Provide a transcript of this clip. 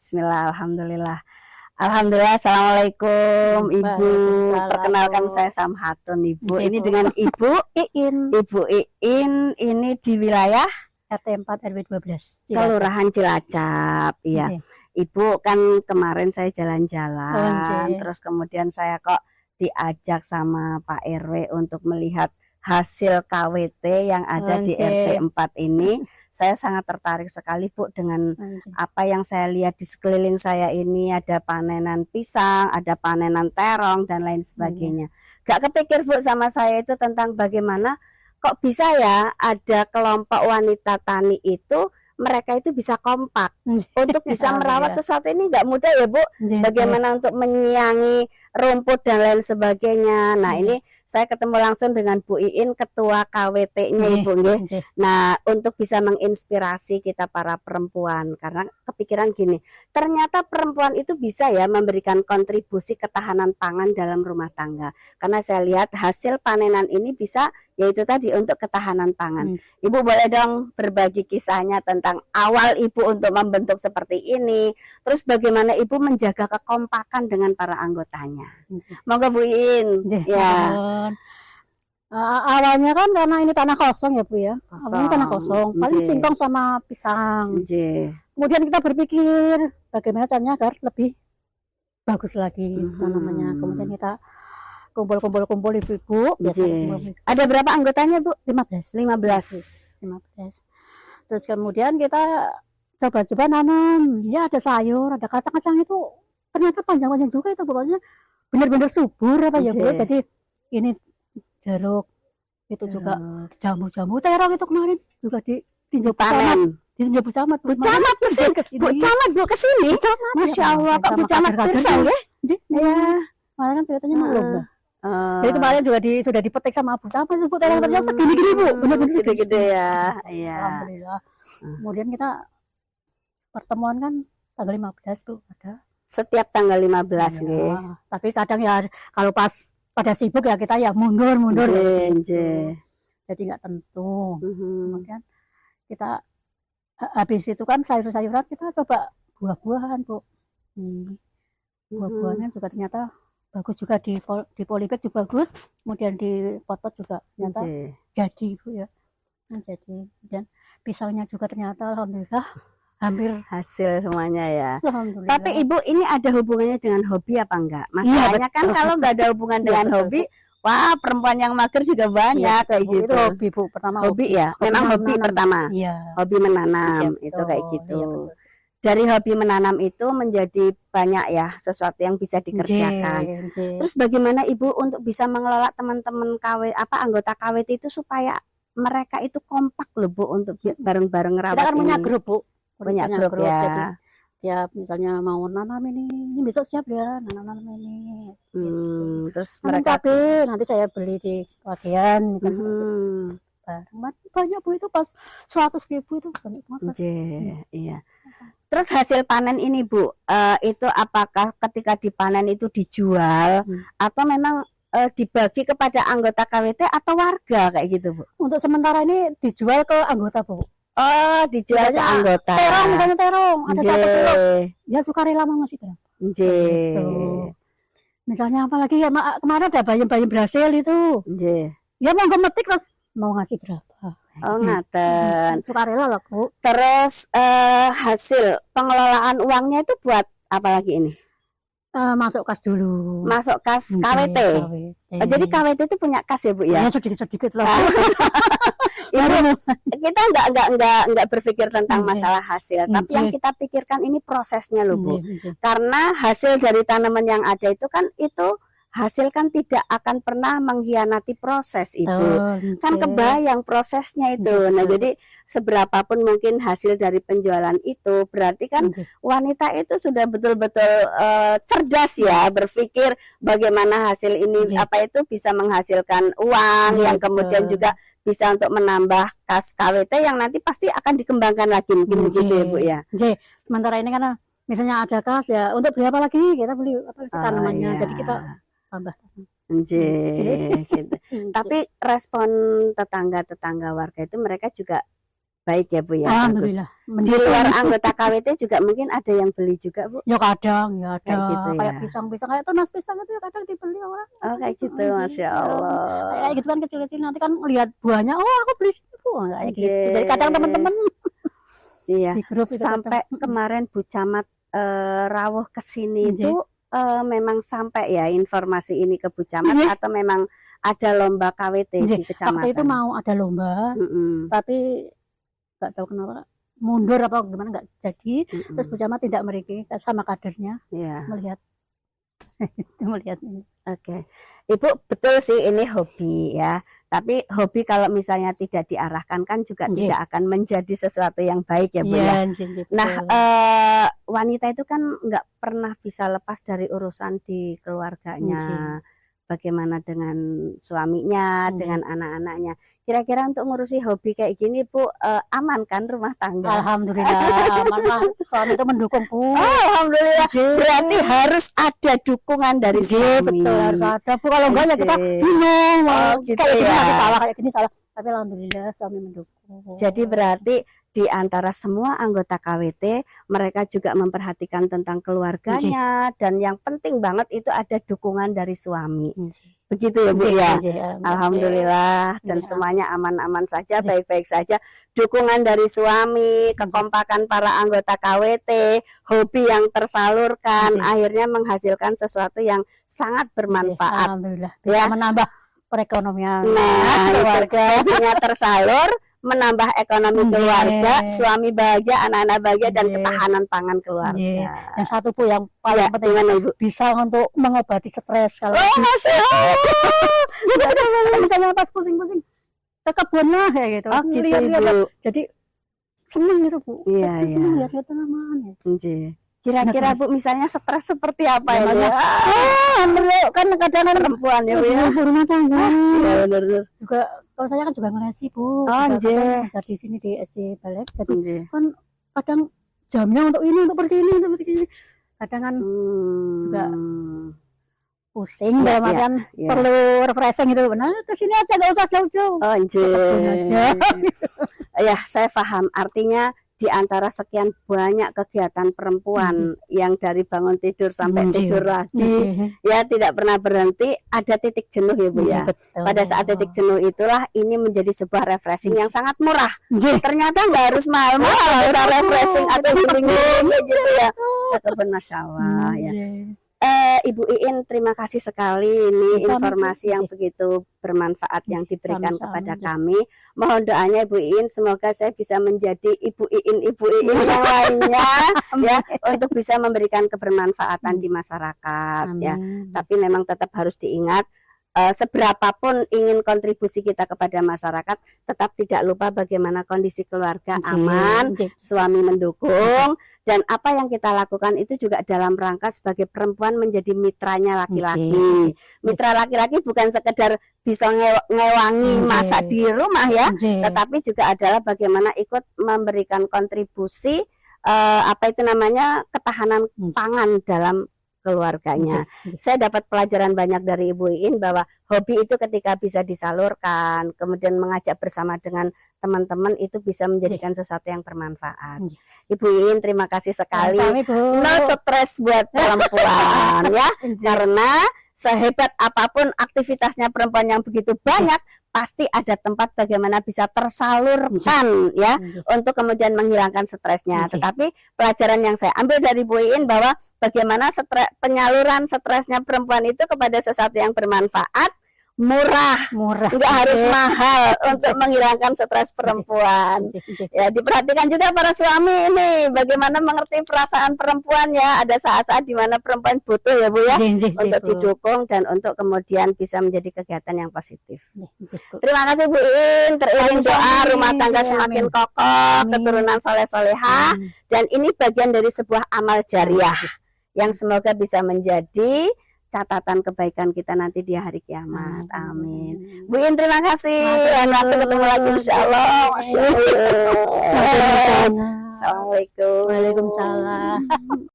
Bismillah, alhamdulillah. Alhamdulillah, assalamualaikum Ibu. Perkenalkan saya Samhatun Ibu. Ini dengan Ibu Iin. Ibu Iin ini di wilayah RT 4 RW 12 Kelurahan Cilacap. Iya. Ibu kan kemarin saya jalan-jalan, terus kemudian saya kok diajak sama Pak RW untuk melihat hasil KWT yang ada di RT 4 ini. Saya sangat tertarik sekali Bu dengan apa yang saya lihat di sekeliling saya ini. Ada panenan pisang, ada panenan terong dan lain sebagainya. Gak kepikir Bu sama saya itu tentang bagaimana kok bisa ya ada kelompok wanita tani itu, mereka itu bisa kompak untuk bisa merawat sesuatu ini. Nggak mudah ya Bu, bagaimana untuk menyiangi rumput dan lain sebagainya. Nah ini saya ketemu langsung dengan Bu Iin, ketua KWT-nya Ibu nggih. Nah untuk bisa menginspirasi kita para perempuan, karena kepikiran gini, ternyata perempuan itu bisa ya memberikan kontribusi ketahanan pangan dalam rumah tangga. Karena saya lihat hasil panenan ini bisa, yaitu tadi untuk ketahanan pangan. Ibu boleh dong berbagi kisahnya tentang awal Ibu untuk membentuk seperti ini, terus bagaimana Ibu menjaga kekompakan dengan para anggotanya. Monggo Bu Iin. Ya. Awalnya kan karena ini tanah kosong ya Bu ya. Awalnya tanah kosong, paling singkong sama pisang. Kemudian kita berpikir bagaimana caranya agar lebih bagus lagi tanamannya. Kemudian kita kumpul ibu-ibu. Ada berapa anggotanya Bu? 15. 15. Terus kemudian kita coba-coba nanam. Ya ada sayur, ada kacang-kacang itu ternyata panjang-panjang juga itu Bu. Maksudnya benar-benar subur apa ya Bu. Jadi ini jeruk itu juga jamu-jamu terong itu kemarin juga ditinjau panen. Ditinjau Bu Camat. Bu Camat kesini. Bu Camat Bu kesini. Masya Allah, Pak Bu Camat Pirsa ya? Iya. Kemarin kan ceritanya mau lomba. Jadi kemarin juga sudah dipetik sama Bu Camat Bu, terong ternyata segini-gini Bu. Benar-benar segede ya. Iya. Alhamdulillah. Kemudian kita pertemuan kan tanggal 15 Bu ada. Setiap tanggal 15 nggih. Tapi kadang ya kalau pas pada sibuk ya kita ya mundur. Jadi nggak tentu. Kemudian kita habis itu kan sayur-sayuran kita coba buah-buahan Bu. Buah-buahan juga ternyata bagus juga di polybag juga bagus. Kemudian di pot-pot juga ternyata jadi Bu ya. Jadi kemudian pisangnya juga ternyata alhamdulillah hampir hasil semuanya ya. Alhamdulillah. Tapi Ibu ini ada hubungannya dengan hobi apa enggak? Masalahnya kan kalau nggak ada hubungan dengan hobi, wah perempuan yang mager juga banyak kayak gitu. Itu hobi Bu pertama. Hobi ya, memang hobi pertama. Iya. Hobi menanam itu kayak gitu. Dari hobi menanam itu menjadi banyak ya sesuatu yang bisa dikerjakan. Terus bagaimana Ibu untuk bisa mengelola teman-teman anggota KWT itu supaya mereka itu kompak loh Bu untuk bareng-bareng rawat ini. Kita kan punya grup Bu. Banyak grup ya. Jadi tiap misalnya mau nanam ini besok siap ya nanam ini. Terus mereka cabai nanti saya beli di bagian misalnya. Banyak Bu itu pas 100.000 itu banyak banget. Iya. Terus hasil panen ini Bu, itu apakah ketika dipanen itu dijual atau memang dibagi kepada anggota KWT atau warga kayak gitu Bu? Untuk sementara ini dijual ke anggota Bu. Oh, dijual ke anggota. Terong misalnya terong, ada 1 kilo. Ya sukarela mau ngasih berapa? Gitu. Misalnya apalagi ya kemarin ada bayam berhasil itu. Ya mau metik terus mau ngasih berapa? Oh ngaten. Sukarela lah Bu. Terus hasil pengelolaan uangnya itu buat apa lagi ini? Masuk kas dulu. Masuk kas KWT. Jadi KWT itu punya kas ya Bu ya? Ya sedikit lah. Kita enggak berpikir tentang masalah hasil, tapi yang kita pikirkan ini prosesnya loh Bu. Karena hasil dari tanaman yang ada itu kan hasil kan tidak akan pernah mengkhianati proses itu. Kan kebayang prosesnya itu. Nah, jadi seberapapun mungkin hasil dari penjualan itu, berarti kan wanita itu sudah betul-betul cerdas ya, berpikir bagaimana hasil ini bisa menghasilkan uang yang kemudian juga bisa untuk menambah kas KWT yang nanti pasti akan dikembangkan lagi mungkin begitu ya Bu ya. Sementara ini kan misalnya ada kas ya untuk beli apa lagi kita beli tanamannya. Jadi kita tambah. Gitu. Tapi respon tetangga-tetangga warga itu mereka juga baik ya Bu ya. Bagus. Alhamdulillah. Di luar anggota KWT juga mungkin ada yang beli juga Bu. Ya kadang ya ada Kayak gitu ya. kayak pisang-pisang kayak tunas pisang itu ya kadang dibeli orang. Oh kayak gitu, Masya Allah. Kayak gitu kan kecil-kecil nanti kan lihat buahnya, oh aku beli sini Bu, kayak gitu. Jadi kadang teman-teman Iya. di grup itu Sampai kadang. kemarin Bu Camat rawuh ke sini Nggih. itu memang sampai ya informasi ini ke Bu Camat Nggih. atau memang ada lomba KWT Nggih. di kecamatan? Waktu itu mau ada lomba, tapi nggak tahu kenapa mundur apa gimana nggak jadi. Terus Bu Camat tidak meriki sama kadernya Iya. melihat itu melihat ini. Oke, Ibu betul sih ini hobi ya. Tapi hobi kalau misalnya tidak diarahkan kan juga Nggih. tidak akan menjadi sesuatu yang baik ya Bu ya. Iya, nggih, Nah, betul. wanita itu kan nggak pernah bisa lepas dari urusan di keluarganya. Bagaimana dengan suaminya, dengan anak-anaknya. Kira-kira untuk ngurusi hobi kayak gini Bu, aman kan rumah tangga? Alhamdulillah aman lah, suami itu mendukung Bu. Alhamdulillah. Nggih. Berarti harus ada dukungan dari Nggih, suami. betul harus ada Bu, kalau enggak ya kita Nggih. bingung. Oh, gitu kayak gini ya. lagi salah, kayak gini salah. Tapi alhamdulillah suami mendukung. Jadi berarti di antara semua anggota KWT mereka juga memperhatikan tentang keluarganya dan yang penting banget itu ada dukungan dari suami. Begitu ya Bu ya. Alhamdulillah dan Nggih. semuanya aman-aman saja, Nggih. baik-baik saja. Dukungan dari suami, kekompakan para anggota KWT, hobi yang tersalurkan, Nggih. akhirnya menghasilkan sesuatu yang sangat bermanfaat. Alhamdulillah bisa Ya. menambah perekonomian Nah, keluarga. hobinya tersalur, menambah ekonomi Nggih. keluarga, suami bahagia, anak-anak bahagia, dan Nggih. ketahanan pangan keluarga. Nggih. Yang satu Bu yang paling Ya, penting gimana Ibu? bisa untuk mengobati stres kalau Oh, Masya Allah. misalnya pas pusing-pusing ke kebun lah kayak gitu. Oh, gitu Lihat-lihat. Ibu. Jadi seneng gitu Bu. Iya, Seneng iya. lihat-lihat tanaman ya. Nggih. Kira-kira Bu misalnya stres seperti apa Ya, ya? Bu? banyak. Kan kadang Perempuan ya Bu ya? ibu rumah tangga Ya benar. juga kalau saya kan juga ngelesi Bu. Oh, Juga nggih. kan ngajar di sini di SD Balek. Jadi Nggih. kan kadang jamnya untuk ini untuk pergi ini untuk pergi ini. Kadang kan juga pusing Ya, dalam artian ya. perlu refreshing gitu. Nah, ke sini aja nggak usah jauh-jauh. Oh, Ke kebun aja. Ya, saya paham. Artinya di antara sekian banyak kegiatan perempuan yang dari bangun tidur sampai Nggih. tidur lagi, Nggih. ya tidak pernah berhenti, ada titik jenuh ya Bu ya. Betul. Pada saat titik jenuh itulah ini menjadi sebuah refreshing yang sangat murah. Nggih. Ternyata nggak harus mahal-mahal kita refreshing atau healing-healing gitu ya. Masya Allah ya. Nggih. Ibu Iin, terima kasih sekali ini Sama-sama, informasi yang Bu. begitu bermanfaat yang diberikan Sama-sama, kepada Bu. kami. Mohon doanya Ibu Iin, semoga saya bisa menjadi Ibu Iin yang lainnya ya untuk bisa memberikan kebermanfaatan di masyarakat ya. Amin. Tapi memang tetap harus diingat seberapapun ingin kontribusi kita kepada masyarakat, tetap tidak lupa bagaimana kondisi keluarga aman, Nggih. suami mendukung, dan apa yang kita lakukan itu juga dalam rangka sebagai perempuan menjadi mitranya laki-laki. Mitra laki-laki bukan sekedar bisa ngewangi masak di rumah ya, Nggih. tetapi juga adalah bagaimana ikut memberikan kontribusi apa itu namanya ketahanan pangan dalam keluarganya. Saya dapat pelajaran banyak dari Ibu Iin bahwa hobi itu ketika bisa disalurkan, kemudian mengajak bersama dengan teman-teman itu bisa menjadikan sesuatu yang bermanfaat. Ibu Iin, terima kasih sekali. Sama-sama, Bu. No stres buat perempuan ya, karena sehebat apapun aktivitasnya perempuan yang begitu banyak, pasti ada tempat bagaimana bisa tersalurkan ya untuk kemudian menghilangkan stresnya. Tetapi pelajaran yang saya ambil dari Bu Iin bahwa bagaimana penyaluran stresnya perempuan itu kepada sesuatu yang bermanfaat, murah, nggak harus mahal untuk menghilangkan stres perempuan. Ya, diperhatikan juga para suami ini bagaimana mengerti perasaan perempuan ya. Ada saat-saat di mana perempuan butuh ya Bu ya untuk didukung dan untuk kemudian bisa menjadi kegiatan yang positif. Terima kasih Bu Iin, teriring doa rumah tangga semakin kokoh, keturunan soleh-solehah, dan ini bagian dari sebuah amal jariah yang semoga bisa menjadi catatan kebaikan kita nanti di hari kiamat. Amin. Bu Iin, terima kasih. Dan waktu ketemu lagi insyaallah. Assalamualaikum. Waalaikumsalam.